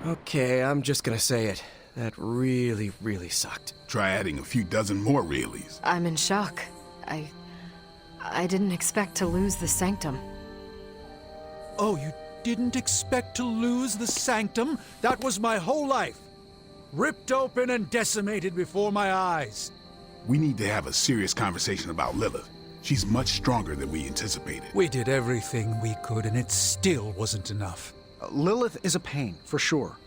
Okay, I'm just gonna say it. That really, really sucked. Try adding a few dozen more reallys. I'm in shock. I didn't expect to lose the sanctum. Oh, you didn't expect to lose the sanctum? That was my whole life. Ripped open and decimated before my eyes. We need to have a serious conversation about Lilith. She's much stronger than we anticipated. We did everything we could, and it still wasn't enough. Lilith is a pain, for sure.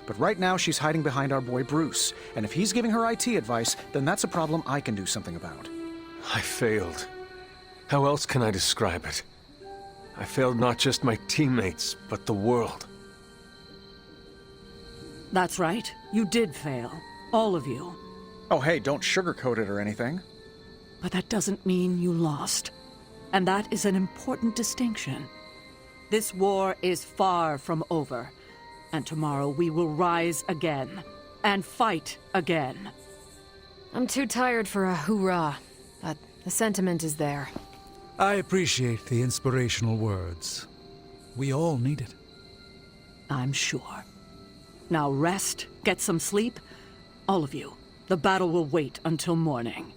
But right now she's hiding behind our boy Bruce, and if he's giving her IT advice, then that's a problem I can do something about. I failed. How else can I describe it? I failed not just my teammates, but the world. That's right. You did fail. All of you. Oh hey, don't sugarcoat it or anything. But that doesn't mean you lost. And that is an important distinction. This war is far from over. And tomorrow we will rise again. And fight again. I'm too tired for a hoorah, but the sentiment is there. I appreciate the inspirational words. We all need it. I'm sure. Now rest, get some sleep. All of you. The battle will wait until morning.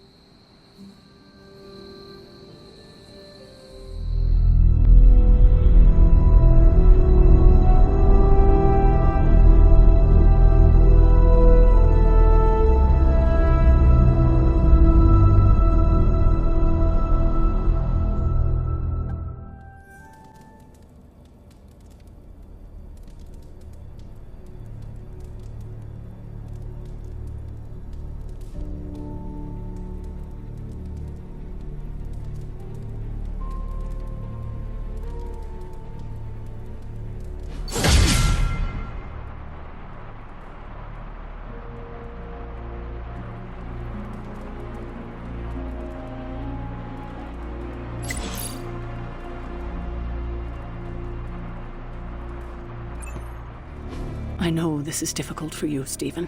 I know this is difficult for you, Stephen.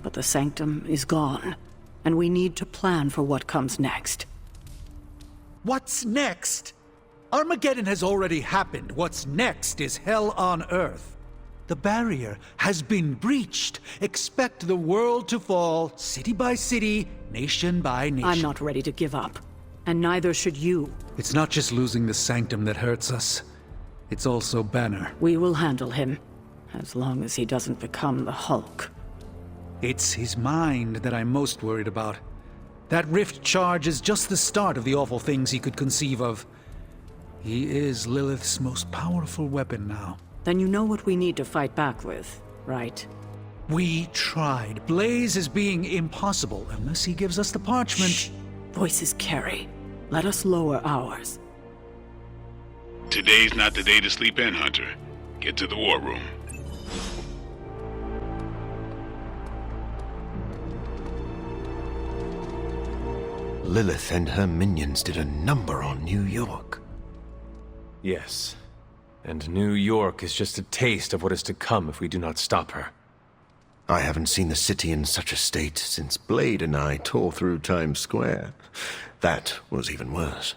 But the Sanctum is gone, and we need to plan for what comes next. What's next? Armageddon has already happened. What's next is hell on Earth. The barrier has been breached. Expect the world to fall, city by city, nation by nation. I'm not ready to give up, and neither should you. It's not just losing the Sanctum that hurts us. It's also Banner. We will handle him, as long as he doesn't become the Hulk. It's his mind that I'm most worried about. That rift charge is just the start of the awful things he could conceive of. He is Lilith's most powerful weapon now. Then you know what we need to fight back with, right? We tried. Blaze is being impossible unless he gives us the parchment. Shh. Voices carry. Let us lower ours. Today's not the day to sleep in, Hunter. Get to the war room. Lilith and her minions did a number on New York. Yes. And New York is just a taste of what is to come if we do not stop her. I haven't seen the city in such a state since Blade and I tore through Times Square. That was even worse.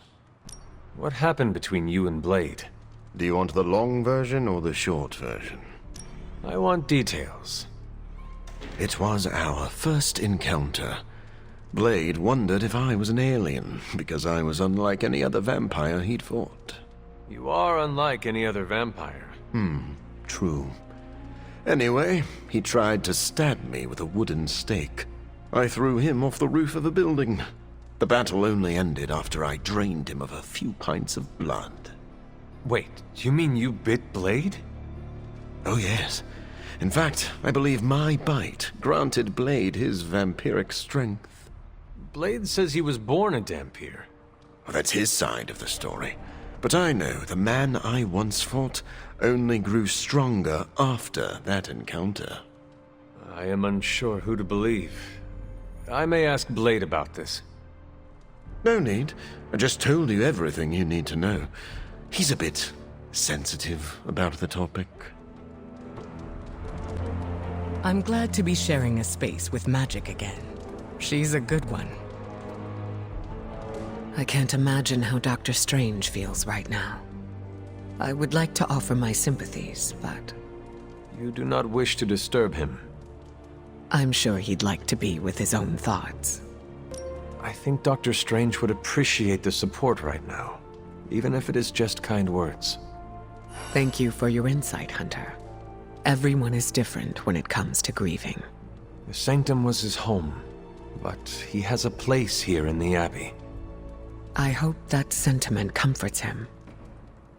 What happened between you and Blade? Do you want the long version or the short version? I want details. It was our first encounter. Blade wondered if I was an alien, because I was unlike any other vampire he'd fought. You are unlike any other vampire. True. Anyway, he tried to stab me with a wooden stake. I threw him off the roof of a building. The battle only ended after I drained him of a few pints of blood. Wait, you mean you bit Blade? Oh yes. In fact, I believe my bite granted Blade his vampiric strength. Blade says he was born a Dhampir. Well, that's his side of the story. But I know the man I once fought only grew stronger after that encounter. I am unsure who to believe. I may ask Blade about this. No need. I just told you everything you need to know. He's a bit sensitive about the topic. I'm glad to be sharing a space with magic again. She's a good one. I can't imagine how Dr. Strange feels right now. I would like to offer my sympathies, but... You do not wish to disturb him. I'm sure he'd like to be with his own thoughts. I think Dr. Strange would appreciate the support right now, even if it is just kind words. Thank you for your insight, Hunter. Everyone is different when it comes to grieving. The Sanctum was his home, but he has a place here in the Abbey. I hope that sentiment comforts him.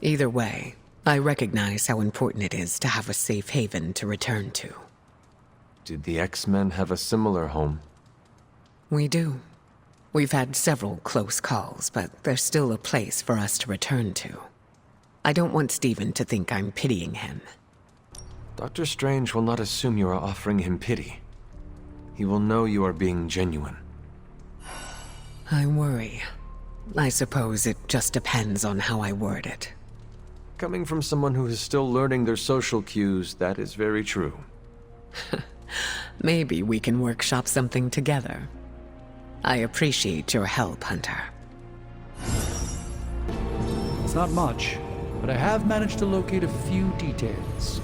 Either way, I recognize how important it is to have a safe haven to return to. Did the X-Men have a similar home? We do. We've had several close calls, but there's still a place for us to return to. I don't want Stephen to think I'm pitying him. Dr. Strange will not assume you are offering him pity. He will know you are being genuine. I worry. I suppose it just depends on how I word it. Coming from someone who is still learning their social cues, that is very true. Maybe we can workshop something together. I appreciate your help, Hunter. It's not much, but I have managed to locate a few details.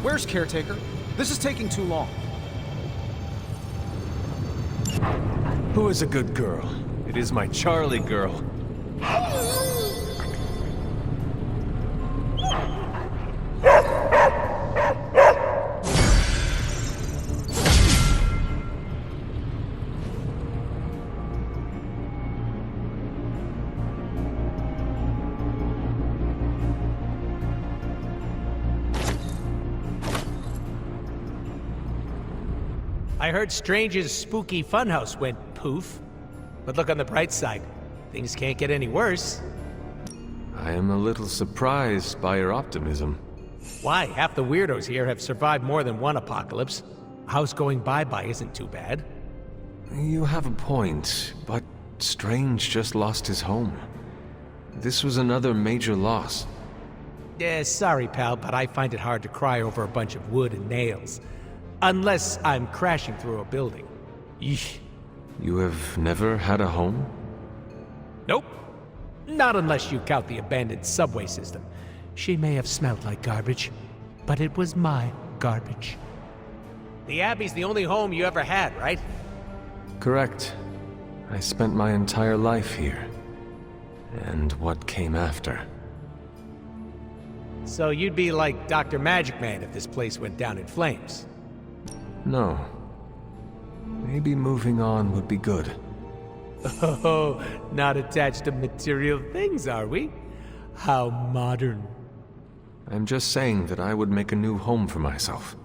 Where's Caretaker? This is taking too long. Who is a good girl? It is my Charlie girl. I heard Strange's spooky funhouse went poof. But look on the bright side. Things can't get any worse. I am a little surprised by your optimism. Why? Half the weirdos here have survived more than one apocalypse. A house going bye-bye isn't too bad. You have a point, but Strange just lost his home. This was another major loss. Yeah, sorry, pal, but I find it hard to cry over a bunch of wood and nails. Unless I'm crashing through a building. Yeesh. You have never had a home? Nope. Not unless you count the abandoned subway system. She may have smelled like garbage, but it was my garbage. The Abbey's the only home you ever had, right? Correct. I spent my entire life here. And what came after. So you'd be like Dr. Magic Man if this place went down in flames. No. Maybe moving on would be good. Oh, not attached to material things, are we? How modern. I'm just saying that I would make a new home for myself.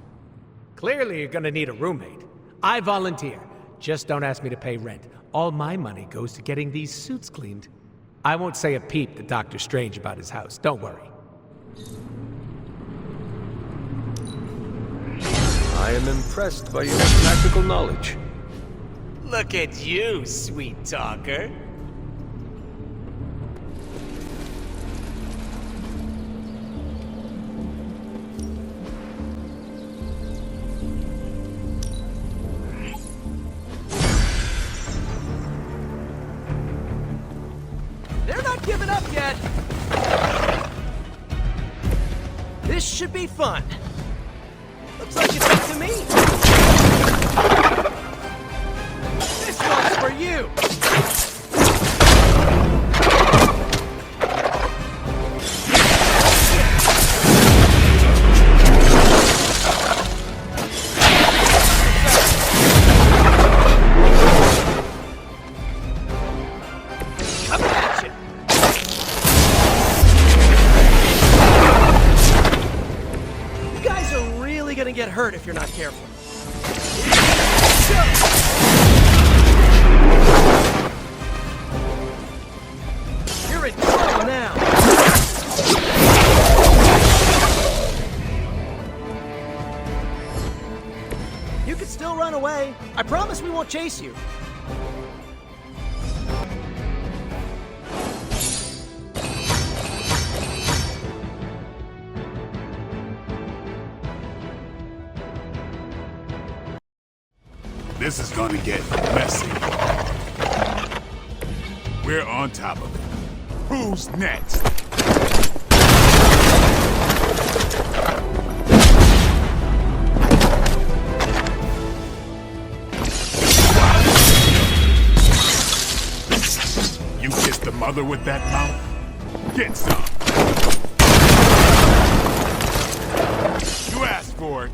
Clearly you're gonna need a roommate. I volunteer. Just don't ask me to pay rent. All my money goes to getting these suits cleaned. I won't say a peep to Dr. Strange about his house, don't worry. I am impressed by your practical knowledge. Look at you, sweet talker. They're not giving up yet. This should be fun. Looks like it's up to me. This one's for you. Coming at you. You guys are really gonna get hurt if you're not careful. You're in trouble now. You can still run away. I promise we won't chase you. This is gonna get messy. We're on top of it. Who's next? Mother with that mouth? Get some. You asked for it.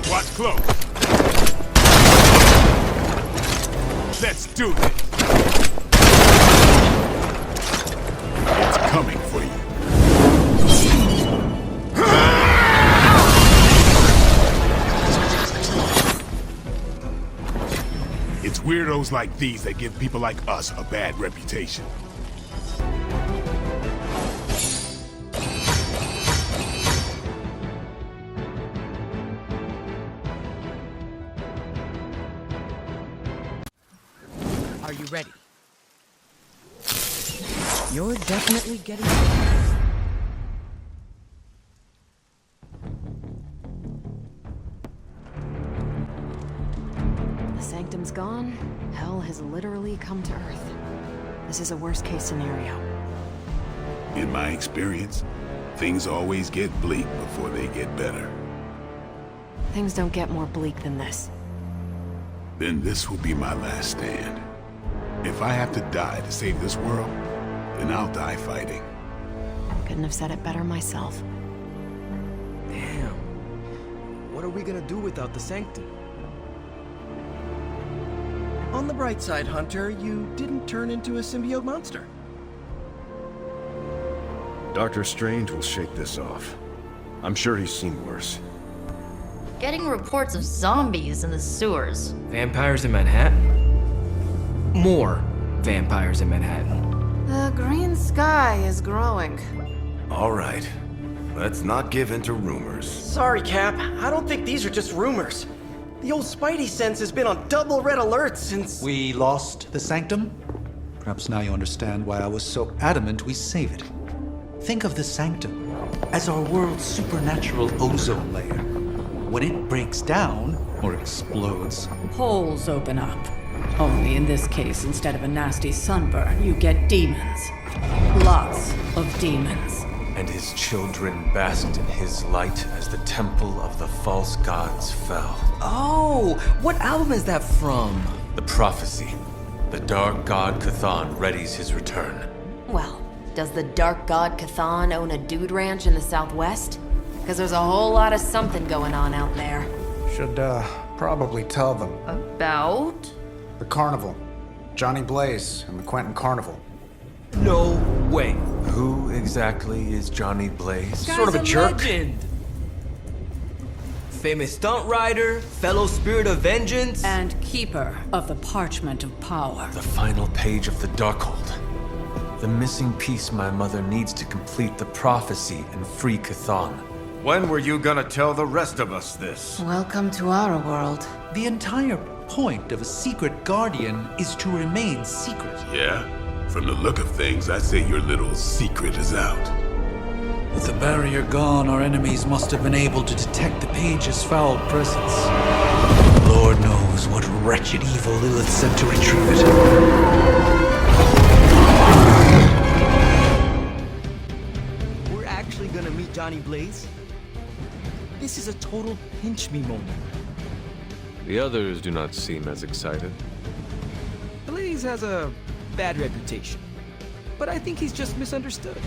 Watch close. Let's do this. It's coming for you. It's weirdos like these that give people like us a bad reputation. Are you ready? You're definitely getting... The Sanctum's gone. Hell has literally come to Earth. This is a worst-case scenario. In my experience, things always get bleak before they get better. Things don't get more bleak than this. Then this will be my last stand. If I have to die to save this world, then I'll die fighting. Couldn't have said it better myself. Damn. What are we gonna do without the Sanctum? On the bright side, Hunter, you didn't turn into a symbiote monster. Doctor Strange will shake this off. I'm sure he's seen worse. Getting reports of zombies in the sewers. Vampires in Manhattan? More vampires in Manhattan. The green sky is growing. All right. Let's not give in to rumors. Sorry, Cap. I don't think these are just rumors. The old Spidey sense has been on double red alert since... We lost the Sanctum? Perhaps now you understand why I was so adamant we save it. Think of the Sanctum as our world's supernatural ozone layer. When it breaks down, or explodes, Holes open up. Only in this case, instead of a nasty sunburn, you get demons. Lots of demons. And his children basked in his light as the temple of the false gods fell. Oh, what album is that from? The prophecy. The dark god Cthon readies his return. Well, does the dark god Cthon own a dude ranch in the southwest? Because there's a whole lot of something going on out there. Should, probably tell them. About? The Carnival. Johnny Blaze and the Quentin Carnival. No way. Who exactly is Johnny Blaze? Sort of a jerk. Legend. Famous stunt rider, fellow spirit of vengeance, And keeper of the parchment of power. The final page of the Darkhold. The missing piece my mother needs to complete the prophecy and free Cthon. When were you gonna tell the rest of us this? Welcome to our world. the entire point of a secret guardian is to remain secret. Yeah? From the look of things, I say your little secret is out. With the barrier gone, our enemies must have been able to detect the page's foul presence. Lord knows what wretched evil Lilith sent to retrieve it. We're actually gonna meet Johnny Blaze? This is a total pinch-me moment. The others do not seem as excited. Blaze has a bad reputation, but I think he's just misunderstood.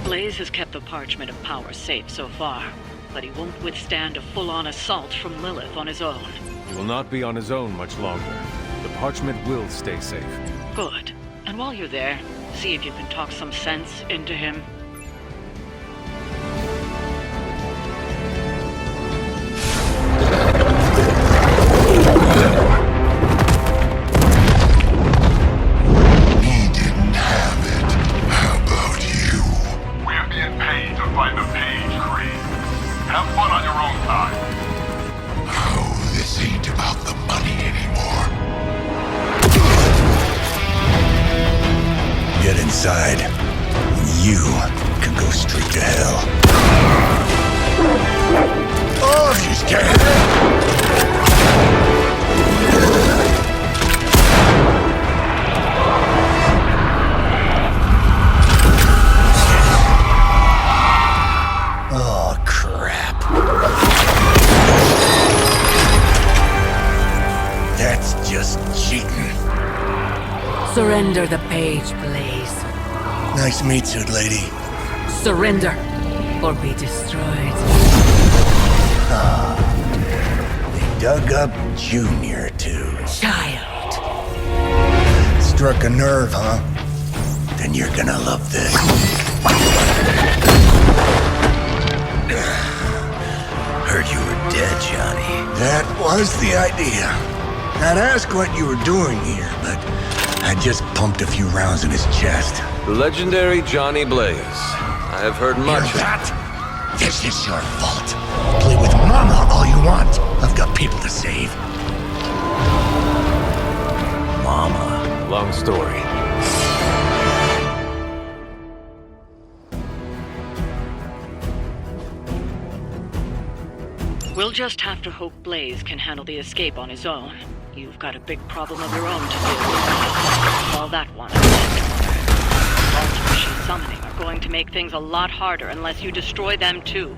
Blaze has kept the parchment of power safe so far, but he won't withstand a full-on assault from Lilith on his own. He will not be on his own much longer. The parchment will stay safe. Good. And while you're there, see if you can talk some sense into him. He didn't have it. How about you? We're being paid to find the Page Creed. Have fun on your own time. Oh, this ain't about the money anymore. Get inside. You can go straight to hell. Oh, she's scared. Surrender the page, Blaze. Nice meat suit, lady. Surrender, or be destroyed. They dug up Junior, too. Child. Struck a nerve, huh? Then you're gonna love this. Heard you were dead, Johnny. That was the idea. I'd ask what you were doing here, but I just pumped a few rounds in his chest. Legendary Johnny Blaze. I have heard much. Hear that? This is your fault. Play with Mama all you want. I've got people to save. Mama. Long story. We'll just have to hope Blaze can handle the escape on his own. You've got a big problem of your own to deal with. Call that one. The monsters she's summoning are going to make things a lot harder unless you destroy them too.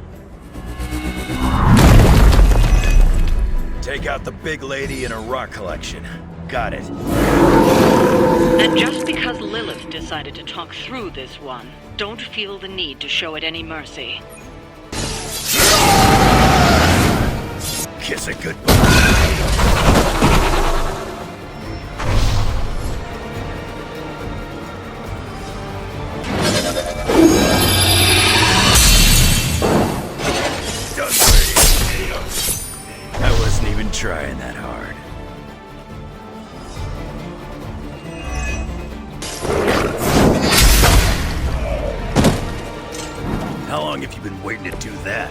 Take out the big lady in her rock collection. Got it. And just because Lilith decided to talk through this one, don't feel the need to show it any mercy. Kiss it goodbye. I wasn't even trying that hard. How long have you been waiting to do that?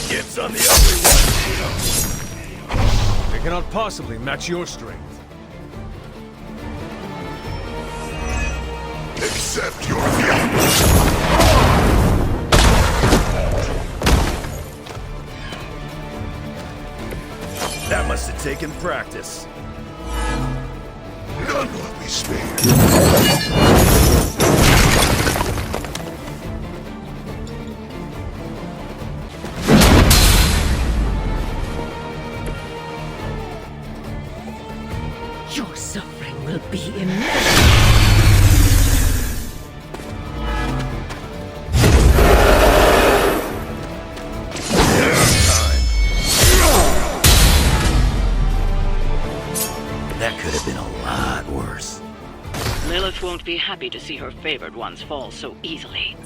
Dibs on the ugly one. They cannot possibly match your strength. Accept your fate. That must have taken practice. None will be spared. Your suffering will be immense. That could have been a lot worse. Lilith won't be happy to see her favored ones fall so easily.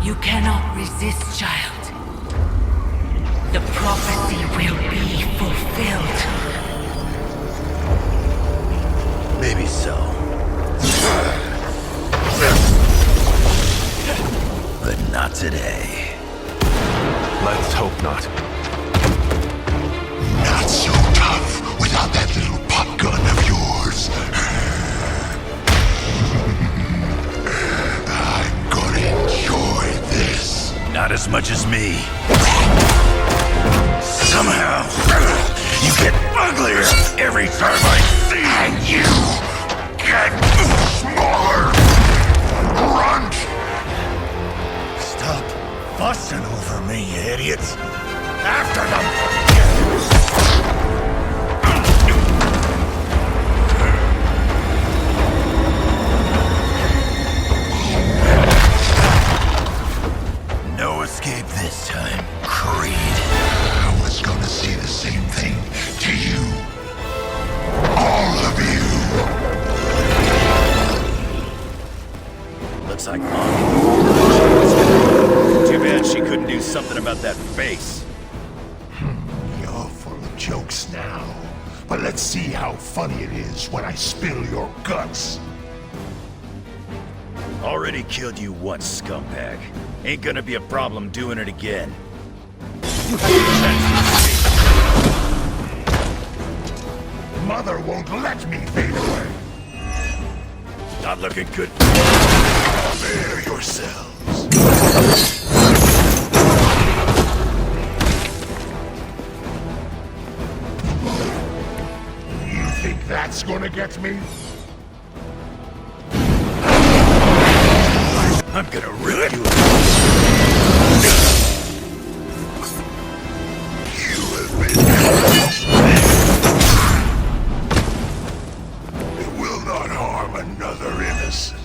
You cannot resist, child. The prophecy will be fulfilled. Maybe so. But not today. Let's hope not. Not so tough without that little pop gun of yours. I'm gonna enjoy this. Not as much as me. Somehow, you get uglier every time I see you. And you get smaller. Grunt. Stop fussing over me, you idiots. After them! No escape this time, Creed. I was gonna say the same thing to you. All of you. Looks like Mom. Too bad she couldn't do something about that face. You're full of jokes now. But let's see how funny it is when I spill your guts. Already killed you once, scumbag. Ain't gonna be a problem doing it again. You have your chance to escape. Mother won't let me fade away. Not looking good. Prepare yourselves. You gonna get me? I'm gonna rip you It will not harm another innocent.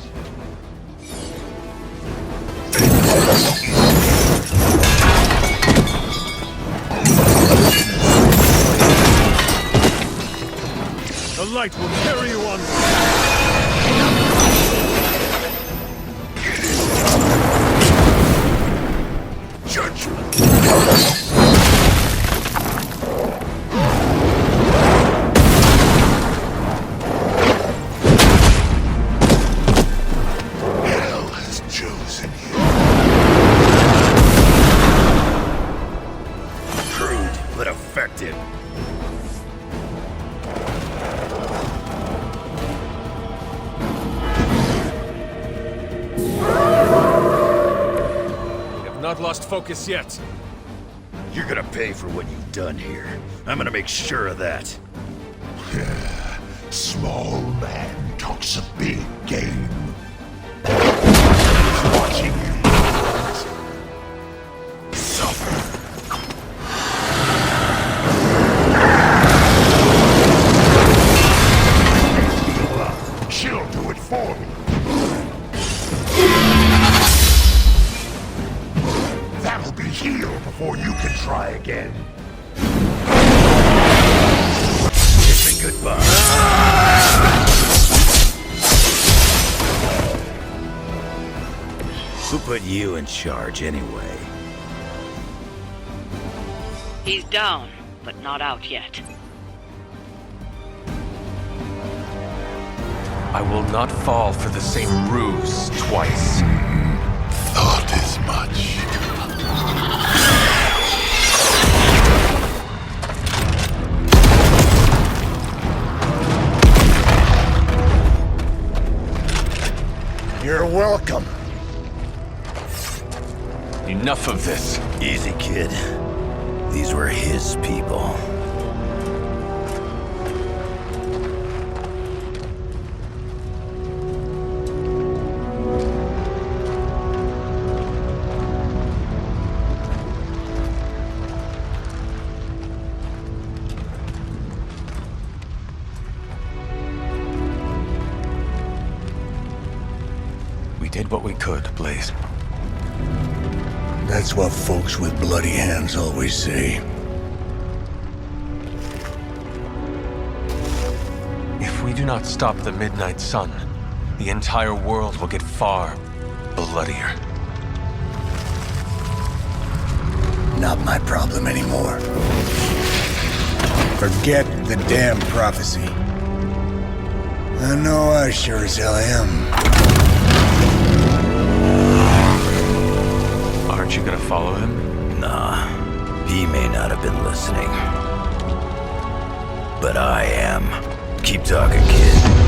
The light will carry you on. Hell has chosen you. crude, but effective. We have not lost focus yet. You're gonna pay for what you've done here. I'm gonna make sure of that. Small man talks a big game. He's watching you. Suffer. She'll do it for me. That'll be healed before you can try again. Kiss me goodbye. Who put you in charge anyway? He's down, but not out yet. I will not fall for the same ruse twice. Thought as much. You're welcome. Enough of this. Easy, kid. These were his people. We did what we could, Blaze. That's what folks with bloody hands always say. If we do not stop the Midnight Sun, the entire world will get far bloodier. Not my problem anymore. Forget the damn prophecy. I know I sure as hell am. Aren't you gonna follow him? Nah, he may not have been listening. But I am. Keep talking, kid.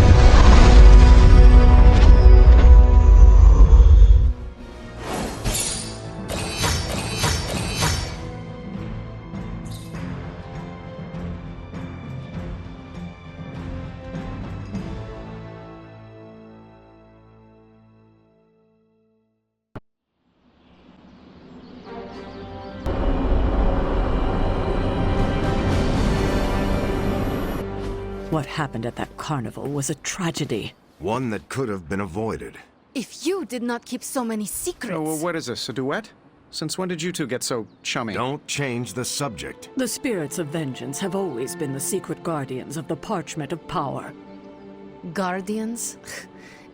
What happened at that carnival was a tragedy. One that could have been avoided. If you did not keep so many secrets... Oh, well, what is this, a duet? Since when did you two get so chummy? Don't change the subject. The spirits of vengeance have always been the secret guardians of the parchment of power. Guardians?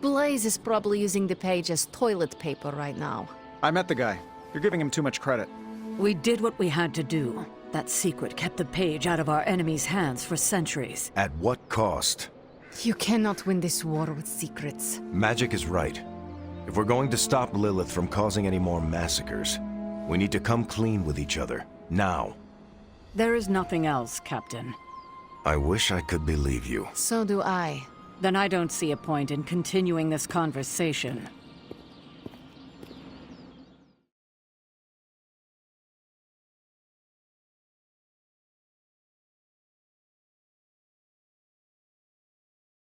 Blaze is probably using the page as toilet paper right now. I met the guy. You're giving him too much credit. We did what we had to do. That secret kept the page out of our enemies' hands for centuries. At what cost? You cannot win this war with secrets. Magic is right. If we're going to stop Lilith from causing any more massacres, we need to come clean with each other. Now. There is nothing else, Captain. I wish I could believe you. So do I. Then I don't see a point in continuing this conversation.